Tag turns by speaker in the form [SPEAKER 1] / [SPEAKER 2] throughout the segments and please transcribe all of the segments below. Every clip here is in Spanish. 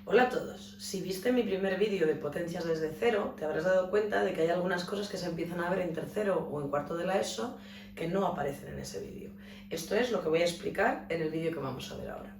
[SPEAKER 1] Hola a todos. Si viste mi primer vídeo de potencias desde cero, te habrás dado cuenta de que hay algunas cosas que se empiezan a ver en tercero o en cuarto de la ESO que no aparecen en ese vídeo. Esto es lo que voy a explicar en el vídeo que vamos a ver ahora.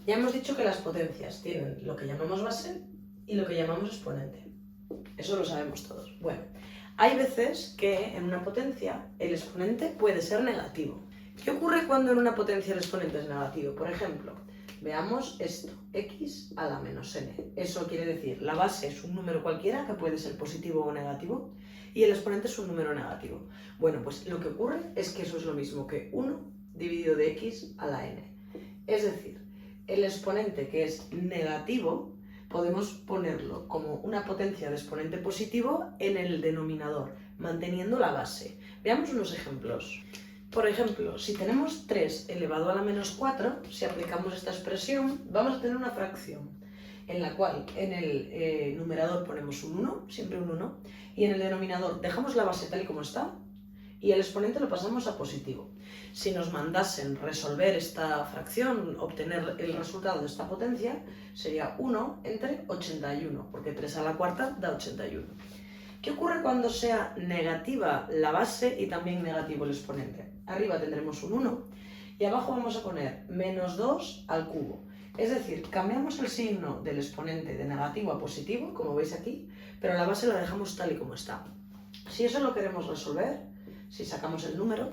[SPEAKER 1] Ya hemos dicho que las potencias tienen lo que llamamos base y lo que llamamos exponente. Eso lo sabemos todos. Bueno, hay veces que en una potencia el exponente puede ser negativo. ¿Qué ocurre cuando en una potencia el exponente es negativo? Por ejemplo, veamos esto, x a la menos n. Eso quiere decir, la base es un número cualquiera que puede ser positivo o negativo y el exponente es un número negativo. Bueno, pues lo que ocurre es que eso es lo mismo que 1 dividido de x a la n. Es decir, el exponente que es negativo podemos ponerlo como una potencia de exponente positivo en el denominador, manteniendo la base. Veamos unos ejemplos. Por ejemplo, si tenemos 3 elevado a la menos 4, si aplicamos esta expresión, vamos a tener una fracción en la cual en el numerador ponemos un 1, siempre un 1, y en el denominador dejamos la base tal y como está, y el exponente lo pasamos a positivo. Si nos mandasen resolver esta fracción, obtener el resultado de esta potencia, sería 1 entre 81, porque 3 a la cuarta da 81. ¿Qué ocurre cuando sea negativa la base y también negativo el exponente? Arriba tendremos un 1 y abajo vamos a poner menos 2 al cubo. Es decir, cambiamos el signo del exponente de negativo a positivo, como veis aquí, pero la base la dejamos tal y como está. Si eso lo queremos resolver, si sacamos el número,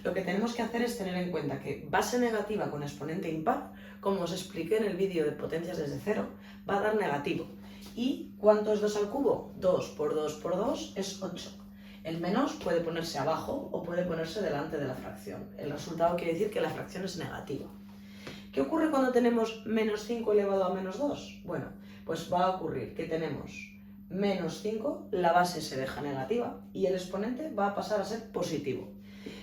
[SPEAKER 1] lo que tenemos que hacer es tener en cuenta que base negativa con exponente impar, como os expliqué en el vídeo de potencias desde cero, va a dar negativo. ¿Y cuánto es 2 al cubo? 2 por 2 por 2 es 8. El menos puede ponerse abajo o puede ponerse delante de la fracción. El resultado quiere decir que la fracción es negativa. ¿Qué ocurre cuando tenemos menos 5 elevado a menos 2? Bueno, pues va a ocurrir que tenemos menos 5, la base se deja negativa y el exponente va a pasar a ser positivo.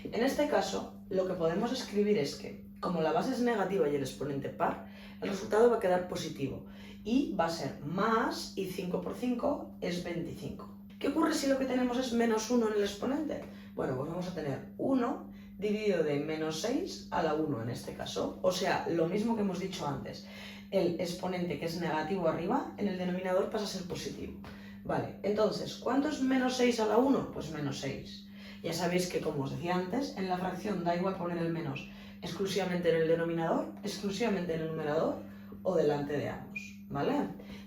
[SPEAKER 1] En este caso, lo que podemos escribir es que, como la base es negativa y el exponente par, el resultado va a quedar positivo y va a ser más, y 5 por 5 es 25. ¿Qué ocurre si lo que tenemos es menos 1 en el exponente? Bueno, pues vamos a tener 1 dividido de menos 6 a la 1 en este caso. O sea, lo mismo que hemos dicho antes. El exponente que es negativo arriba, en el denominador pasa a ser positivo. Vale, entonces, ¿cuánto es menos 6 a la 1? Pues menos 6. Ya sabéis que, como os decía antes, en la fracción da igual poner el menos exclusivamente en el denominador, exclusivamente en el numerador o delante de ambos, ¿vale?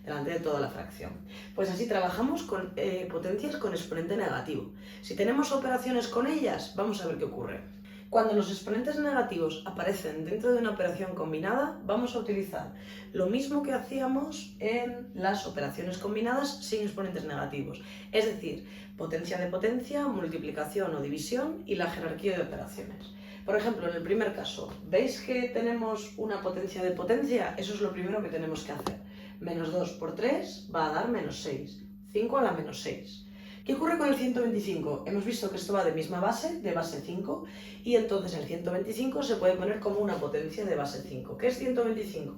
[SPEAKER 1] Delante de toda la fracción. Pues así trabajamos con potencias con exponente negativo. Si tenemos operaciones con ellas, vamos a ver qué ocurre. Cuando los exponentes negativos aparecen dentro de una operación combinada, vamos a utilizar lo mismo que hacíamos en las operaciones combinadas sin exponentes negativos. Es decir, potencia de potencia, multiplicación o división y la jerarquía de operaciones. Por ejemplo, en el primer caso, ¿veis que tenemos una potencia de potencia? Eso es lo primero que tenemos que hacer. Menos 2 por 3 va a dar menos 6. 5 a la menos 6. ¿Qué ocurre con el 125? Hemos visto que esto va de misma base, de base 5, y entonces el 125 se puede poner como una potencia de base 5. ¿Qué es 125?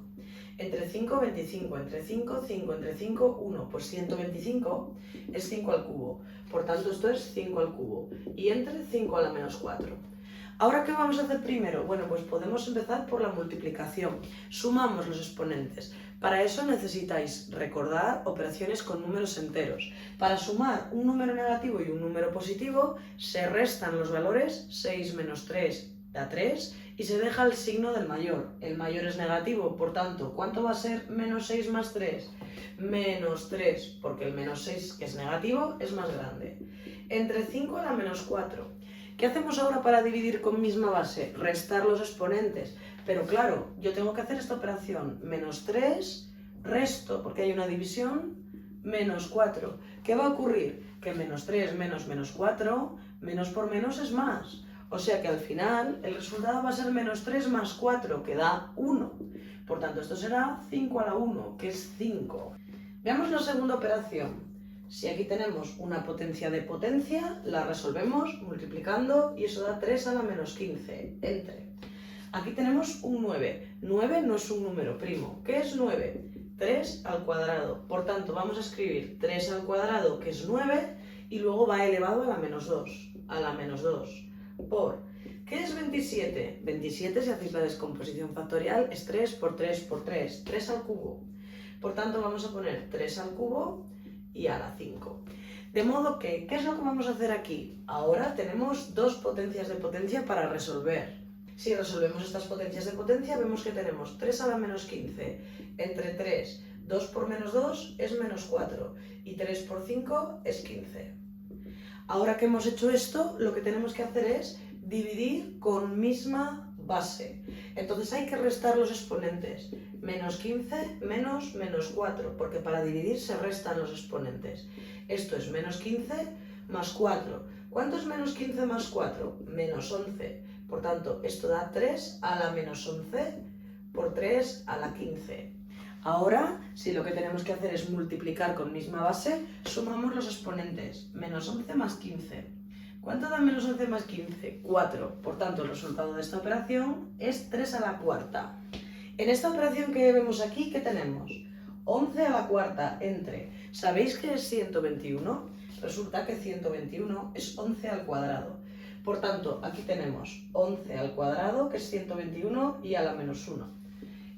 [SPEAKER 1] Entre 5, 25, entre 5, 5, entre 5, 1. Pues 125 es 5 al cubo. Por tanto, esto es 5 al cubo. Y entre 5 a la menos 4. ¿Ahora qué vamos a hacer primero? Bueno, pues podemos empezar por la multiplicación. Sumamos los exponentes. Para eso necesitáis recordar operaciones con números enteros. Para sumar un número negativo y un número positivo, se restan los valores. 6 menos 3 da 3 y se deja el signo del mayor. El mayor es negativo, por tanto, ¿cuánto va a ser menos 6 más 3? Menos 3, porque el menos 6, que es negativo, es más grande. Entre 5 a la menos 4. ¿Qué hacemos ahora para dividir con misma base? Restar los exponentes. Pero claro, yo tengo que hacer esta operación. Menos 3, resto, porque hay una división, menos 4. ¿Qué va a ocurrir? Que menos 3 menos menos 4, menos por menos es más. O sea que al final el resultado va a ser menos 3 más 4, que da 1. Por tanto, esto será 5 a la 1, que es 5. Veamos la segunda operación. Si aquí tenemos una potencia de potencia, la resolvemos multiplicando y eso da 3 a la menos 15, entre. Aquí tenemos un 9. 9 no es un número primo. ¿Qué es 9? 3 al cuadrado. Por tanto, vamos a escribir 3 al cuadrado, que es 9, y luego va elevado a la menos 2. A la menos 2. Por. ¿Qué es 27? 27, si hacéis la descomposición factorial, es 3 por 3 por 3. 3 al cubo. Por tanto, vamos a poner 3 al cubo y a la 5. De modo que, ¿qué es lo que vamos a hacer aquí? Ahora tenemos dos potencias de potencia para resolver. Si resolvemos estas potencias de potencia, vemos que tenemos 3 a la menos 15 entre 3, 2 por menos 2 es menos 4 y 3 por 5 es 15. Ahora que hemos hecho esto, lo que tenemos que hacer es dividir con misma base. Entonces hay que restar los exponentes. Menos 15 menos menos 4, porque para dividir se restan los exponentes. Esto es menos 15 más 4. ¿Cuánto es menos 15 más 4? Menos 11. Por tanto, esto da 3 a la menos 11 por 3 a la 15. Ahora, si lo que tenemos que hacer es multiplicar con misma base, sumamos los exponentes. Menos 11 más 15. ¿Cuánto da menos 11 más 15? 4. Por tanto, el resultado de esta operación es 3 a la cuarta. En esta operación que vemos aquí, ¿qué tenemos? 11 a la cuarta entre... ¿Sabéis qué es 121? Resulta que 121 es 11 al cuadrado. Por tanto, aquí tenemos 11 al cuadrado, que es 121, y a la menos 1.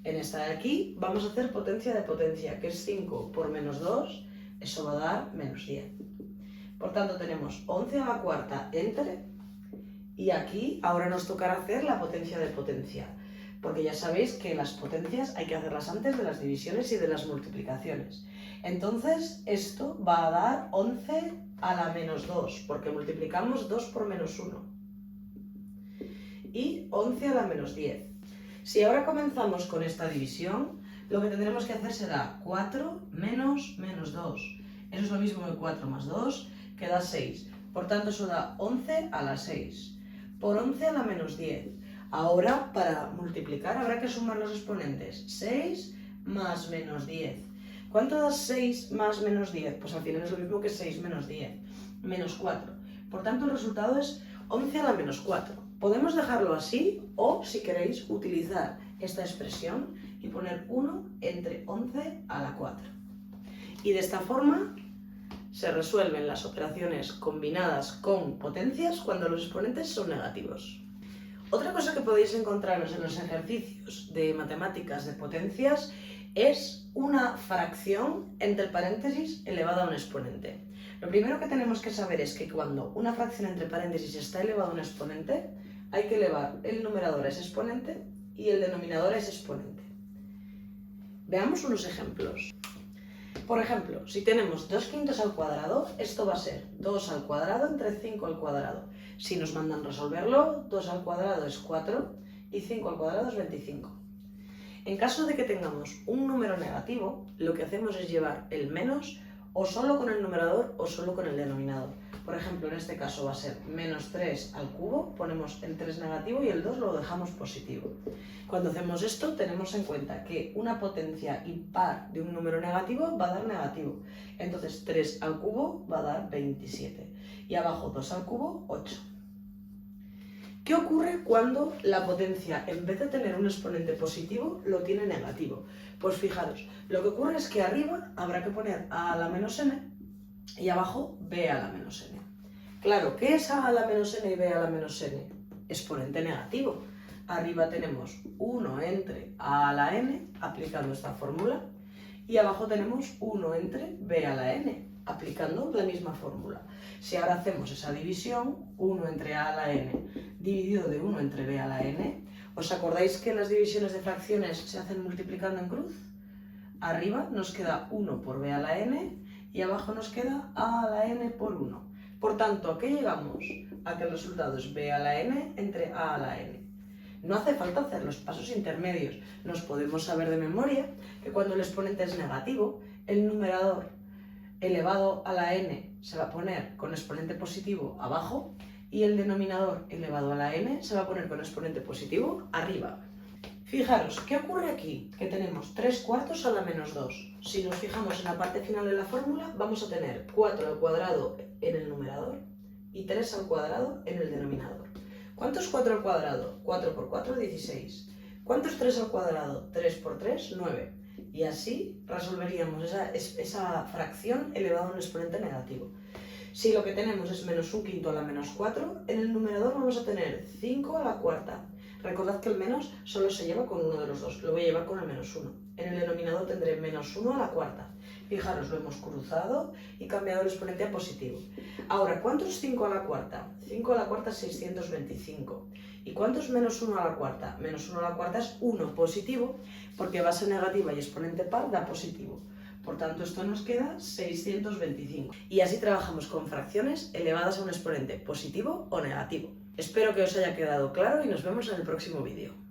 [SPEAKER 1] En esta de aquí vamos a hacer potencia de potencia, que es 5 por menos 2, eso va a dar menos 10. Por tanto, tenemos 11 a la cuarta entre, y aquí ahora nos tocará hacer la potencia de potencia, porque ya sabéis que las potencias hay que hacerlas antes de las divisiones y de las multiplicaciones. Entonces, esto va a dar 11 a la menos 2, porque multiplicamos 2 por menos 1. Y 11 a la menos 10. Si ahora comenzamos con esta división, lo que tendremos que hacer será 4 menos menos 2. Eso es lo mismo que 4 más 2, que da 6. Por tanto, eso da 11 a la 6. Por 11 a la menos 10. Ahora, para multiplicar, habrá que sumar los exponentes. 6 más menos 10. ¿Cuánto da 6 más menos 10? Pues al final es lo mismo que 6 menos 10. Menos 4. Por tanto, el resultado es 11 a la menos 4. Podemos dejarlo así o, si queréis, utilizar esta expresión y poner 1 entre 11 a la 4. Y de esta forma se resuelven las operaciones combinadas con potencias cuando los exponentes son negativos. Otra cosa que podéis encontraros en los ejercicios de matemáticas de potencias es una fracción entre paréntesis elevada a un exponente. Lo primero que tenemos que saber es que cuando una fracción entre paréntesis está elevada a un exponente, hay que elevar el numerador a ese exponente y el denominador a ese exponente. Veamos unos ejemplos. Por ejemplo, si tenemos 2 quintos al cuadrado, esto va a ser 2 al cuadrado entre 5 al cuadrado. Si nos mandan resolverlo, 2 al cuadrado es 4 y 5 al cuadrado es 25. En caso de que tengamos un número negativo, lo que hacemos es llevar el menos o solo con el numerador o solo con el denominador. Por ejemplo, en este caso va a ser menos 3 al cubo, ponemos el 3 negativo y el 2 lo dejamos positivo. Cuando hacemos esto, tenemos en cuenta que una potencia impar de un número negativo va a dar negativo. Entonces 3 al cubo va a dar 27. Y abajo 2 al cubo, 8. ¿Qué ocurre cuando la potencia, en vez de tener un exponente positivo, lo tiene negativo? Pues fijaros, lo que ocurre es que arriba habrá que poner a la menos n y abajo b a la menos n. Claro, ¿qué es a la menos n y b a la menos n? Exponente negativo. Arriba tenemos 1 entre a a la n, aplicando esta fórmula, y abajo tenemos 1 entre b a la n, aplicando la misma fórmula. Si ahora hacemos esa división, 1 entre a la n dividido de 1 entre b a la n, ¿os acordáis que las divisiones de fracciones se hacen multiplicando en cruz? Arriba nos queda 1 por b a la n y abajo nos queda a la n por 1. Por tanto, ¿a qué llegamos? A que el resultado es b a la n entre a la n. No hace falta hacer los pasos intermedios. Nos podemos saber de memoria que cuando el exponente es negativo, el numerador elevado a la n se va a poner con exponente positivo abajo y el denominador elevado a la n se va a poner con exponente positivo arriba. Fijaros, ¿qué ocurre aquí? Que tenemos 3 cuartos a la menos 2. Si nos fijamos en la parte final de la fórmula, vamos a tener 4 al cuadrado en el numerador y 3 al cuadrado en el denominador. ¿Cuánto es 4 al cuadrado? 4 por 4, 16. ¿Cuánto es 3 al cuadrado? 3 por 3, 9. Y así resolveríamos esa fracción elevada a un exponente negativo. Si lo que tenemos es menos 1 quinto a la menos 4, en el numerador vamos a tener 5 a la cuarta. Recordad que el menos solo se lleva con uno de los dos, lo voy a llevar con el menos 1. En el denominador tendré menos 1 a la cuarta. Fijaros, lo hemos cruzado y cambiado el exponente a positivo. Ahora, ¿cuánto es 5 a la cuarta? 5 a la cuarta es 625. ¿Y cuánto es menos 1 a la cuarta? Menos 1 a la cuarta es 1 positivo, porque base negativa y exponente par da positivo. Por tanto, esto nos queda 625. Y así trabajamos con fracciones elevadas a un exponente positivo o negativo. Espero que os haya quedado claro y nos vemos en el próximo vídeo.